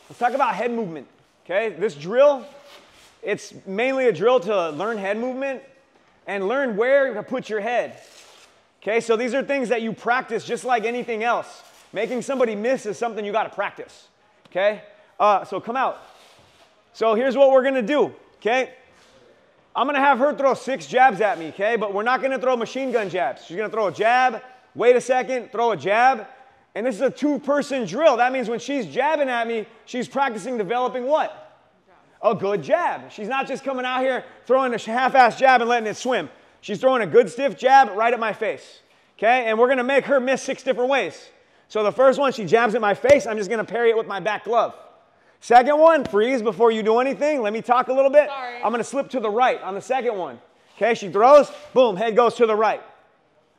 Let's talk about head movement, okay? This drill, it's mainly a drill to learn head movement and learn where to put your head. Okay, so these are things that you practice just like anything else. Making somebody miss is something you got to practice. Okay, so come out. So here's what we're going to do. Okay, I'm going to have her throw 6 jabs at me. Okay, but we're not going to throw machine gun jabs. She's going to throw a jab, wait a second, throw a jab. And this is a 2-person drill. That means when she's jabbing at me, she's practicing developing what? A good jab. She's not just coming out here throwing a half-ass jab and letting it swim. She's throwing a good stiff jab right at my face. Okay, and we're going to make her miss 6 different ways. So the first one, she jabs at my face. I'm just going to parry it with my back glove. Second one, freeze before you do anything. Let me talk a little bit. Sorry. I'm going to slip to the right on the second one. Okay, she throws, boom, head goes to the right.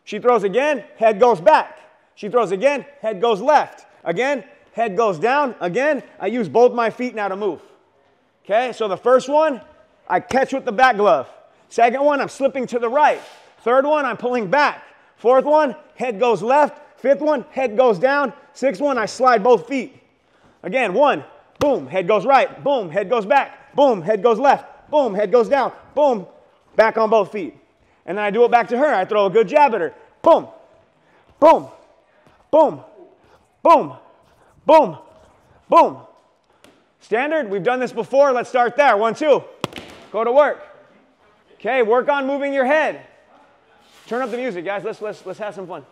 She throws again, head goes back. She throws again, head goes left. Again, head goes down. Again, I use both my feet now to move. Okay, so the first one, I catch with the back glove. Second one, I'm slipping to the right. Third one, I'm pulling back. Fourth one, head goes left. Fifth one, head goes down. Sixth one, I slide both feet. Again, 1, boom, head goes right. Boom, head goes back. Boom, head goes left. Boom, head goes down. Boom, back on both feet. And then I do it back to her. I throw a good jab at her. Boom, boom, boom, boom, boom, boom. Standard, we've done this before. Let's start there. 1, 2. Go to work. Okay, work on moving your head. Turn up the music, guys. Let's have some fun.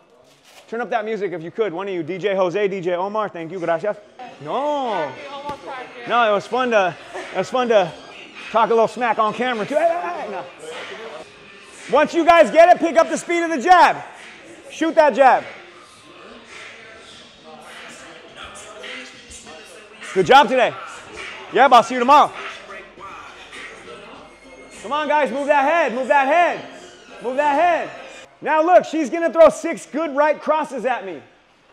Turn up that music if you could. One of you, DJ Jose, DJ Omar. Thank you, gracias. No, no, it was fun to talk a little smack on camera too. No. Once you guys get it, pick up the speed of the jab. Shoot that jab. Good job today. Yep, I'll see you tomorrow. Come on, guys, move that head, move that head, move that head. Now look, she's going to throw 6 good right crosses at me.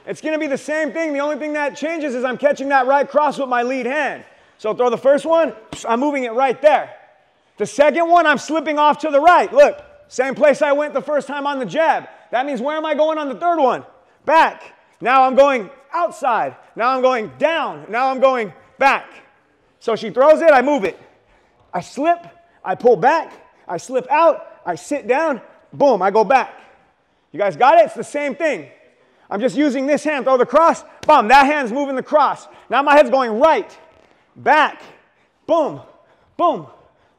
It's going to be the same thing. The only thing that changes is I'm catching that right cross with my lead hand. So throw the first one, I'm moving it right there. The second one, I'm slipping off to the right. Look, same place I went the first time on the jab. That means where am I going on the third one? Back. Now I'm going outside. Now I'm going down. Now I'm going back. So she throws it, I move it. I slip, I pull back, I slip out, I sit down, boom, I go back. You guys got it? It's the same thing. I'm just using this hand, throw the cross, boom, that hand's moving the cross. Now my head's going right, back, boom, boom,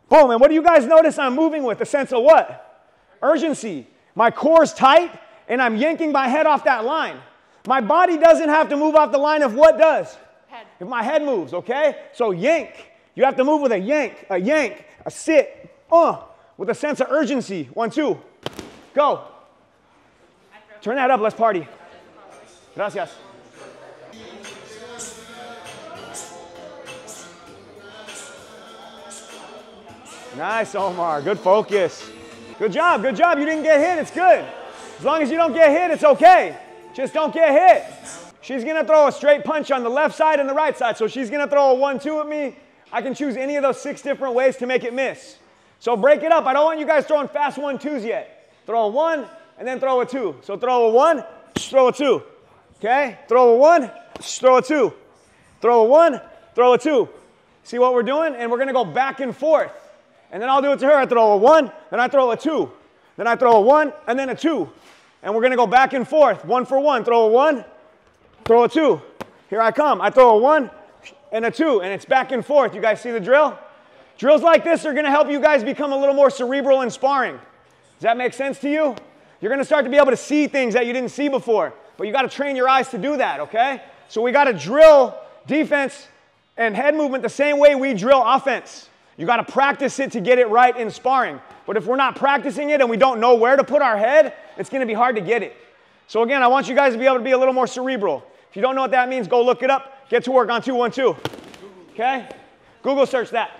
boom. And what do you guys notice I'm moving with? A sense of what? Urgency. My core's tight, and I'm yanking my head off that line. My body doesn't have to move off the line if what does? Head. If my head moves, okay? So yank. You have to move with a yank, a sit, with a sense of urgency. 1, 2, go. Turn that up, let's party. Gracias. Nice, Omar, good focus. Good job, good job. You didn't get hit, it's good. As long as you don't get hit, it's okay. Just don't get hit. She's gonna throw a straight punch on the left side and the right side. So she's gonna throw a 1, 2 at me. I can choose any of those 6 different ways to make it miss. So break it up. I don't want you guys throwing fast 1, 2s yet. Throw a 1 and then throw a 2. So throw a 1, throw a 2. Okay? Throw a 1, throw a 2. Throw a 1, throw a 2. See what we're doing? And we're gonna go back and forth. And then I'll do it to her. I throw a 1, then I throw a 2. Then I throw a 1 and then a 2. And we're gonna go back and forth, 1 for 1. Throw a 1, throw a 2. Here I come. I throw a 1 and a 2, and it's back and forth. You guys see the drill? Drills like this are gonna help you guys become a little more cerebral in sparring. Does that make sense to you? You're gonna start to be able to see things that you didn't see before, but you gotta train your eyes to do that, okay? So we gotta drill defense and head movement the same way we drill offense. You gotta practice it to get it right in sparring. But if we're not practicing it and we don't know where to put our head, it's gonna be hard to get it. So again, I want you guys to be able to be a little more cerebral. If you don't know what that means, go look it up. Get to work on 2, 1, 2. Okay? Google search that.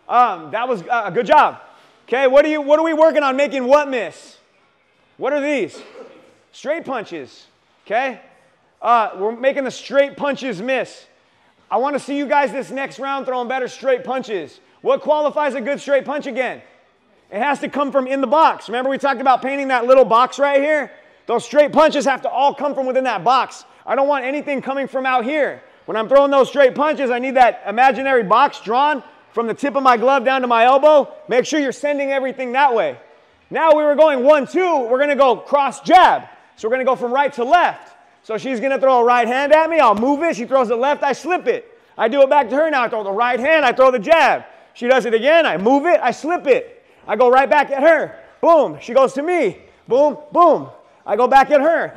That was a good job. Okay, what are we working on making what miss? What are these? Straight punches. Okay? We're making the straight punches miss. I want to see you guys this next round throwing better straight punches. What qualifies a good straight punch again? It has to come from in the box. Remember we talked about painting that little box right here? Those straight punches have to all come from within that box. I don't want anything coming from out here. When I'm throwing those straight punches, I need that imaginary box drawn from the tip of my glove down to my elbow. Make sure you're sending everything that way. Now we were going 1-2. We're going to go cross jab. So we're going to go from right to left. So she's going to throw a right hand at me. I'll move it. She throws it left. I slip it. I do it back to her now. I throw the right hand. I throw the jab. She does it again. I move it. I slip it. I go right back at her. Boom. She goes to me. Boom, boom. I go back at her.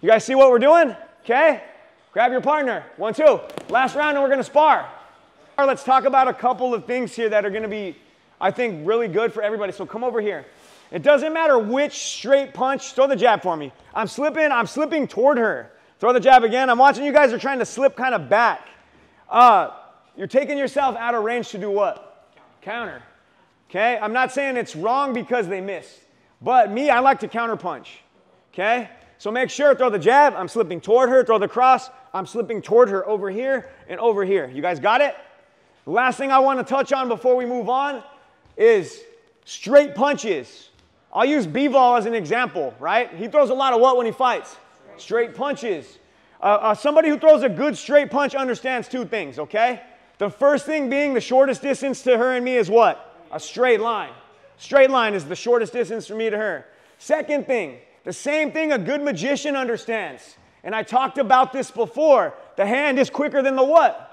You guys see what we're doing? Okay? Grab your partner. 1-2. Last round and we're going to spar. Let's talk about a couple of things here that are going to be, I think, really good for everybody. So come over here. It doesn't matter which straight punch. Throw the jab for me. I'm slipping toward her. Throw the jab again. I'm watching you guys are trying to slip kind of back. You're taking yourself out of range to do what? Counter. Okay? I'm not saying it's wrong because they missed. But me, I like to counter punch. Okay? So make sure, throw the jab. I'm slipping toward her. Throw the cross. I'm slipping toward her over here and over here. You guys got it? The last thing I want to touch on before we move on is straight punches. I'll use B-Vol as an example, right? He throws a lot of what when he fights? Straight punches. Somebody who throws a good straight punch understands two things, okay? The first thing being the shortest distance to her and me is what? A straight line. Straight line is the shortest distance from me to her. Second thing, the same thing a good magician understands. And I talked about this before. The hand is quicker than the what?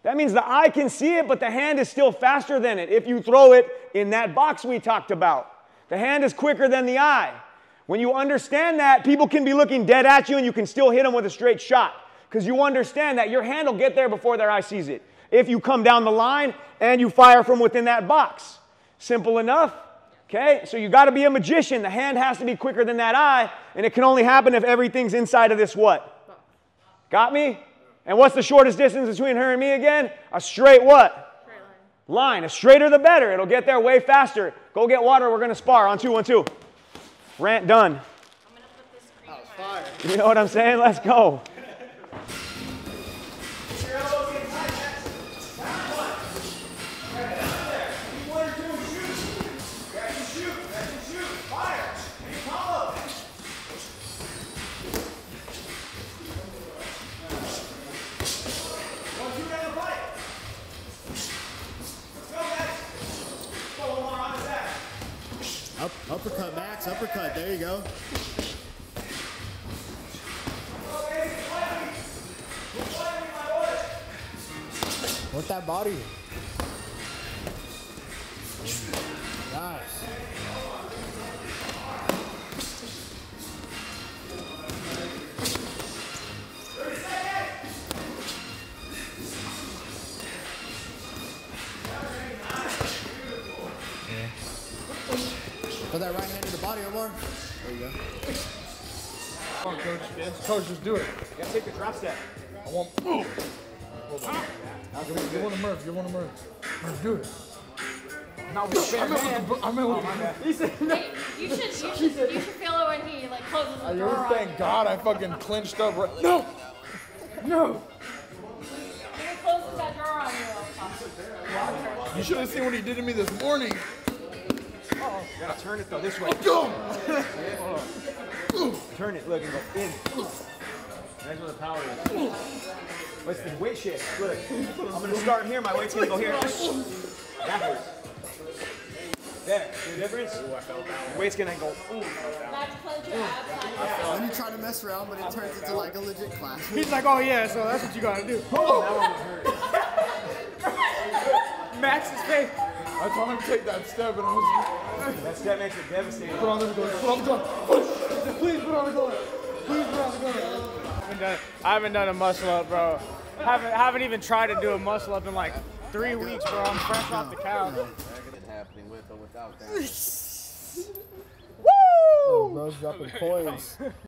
That means the eye can see it, but the hand is still faster than it if you throw it in that box we talked about. The hand is quicker than the eye. When you understand that, people can be looking dead at you and you can still hit them with a straight shot because you understand that your hand will get there before their eye sees it if you come down the line and you fire from within that box. Simple enough. Okay, so you got to be a magician. The hand has to be quicker than that eye, and it can only happen if everything's inside of this what? Got me? And what's the shortest distance between her and me again? A straight what? Straight line. The straighter the better. It'll get there way faster. Go get water. We're going to spar. On 2, 1, 2. Rant done. I'm going to put this cream in my eye. You know what I'm saying? Let's go. Uppercut, Max, uppercut, there you go. Work that body. Nice. Put that right hand to the body, Omar. There you go. Come on, Coach. Yes. Coach, just do it. You gotta take the drop step. I want. Hold on. You want to merge. You want to merge. Merge, do it. Not with the hand. I meant with the. He said, hey, you should feel it when he like closes the door. Thank God I fucking clenched up. Right. No. No. When he closes that door on you. You should have seen what he did to me this morning. Uh-oh. You gotta turn it though this way. Go. Turn it, look, and go in. That's where the power is. What's the weight shift? Look, I'm gonna start here, my weight's gonna go here. Backwards. There, see the difference? Your weight's gonna go. Not to clench your abs. When you try to mess around, but it turns into like a legit class. He's like, oh yeah, so that's what you gotta do. That one hurt. Max's face. I told him to take that step, and I was. That step makes it devastating. Put on the gun. Put on the gun. Please put on the gun. Please put on the gun. I haven't done a muscle up, bro. Haven't even tried to do a muscle up in like 3 weeks, bro. I'm fresh off the couch. Happening with or without that. Oh, bro's dropping coins.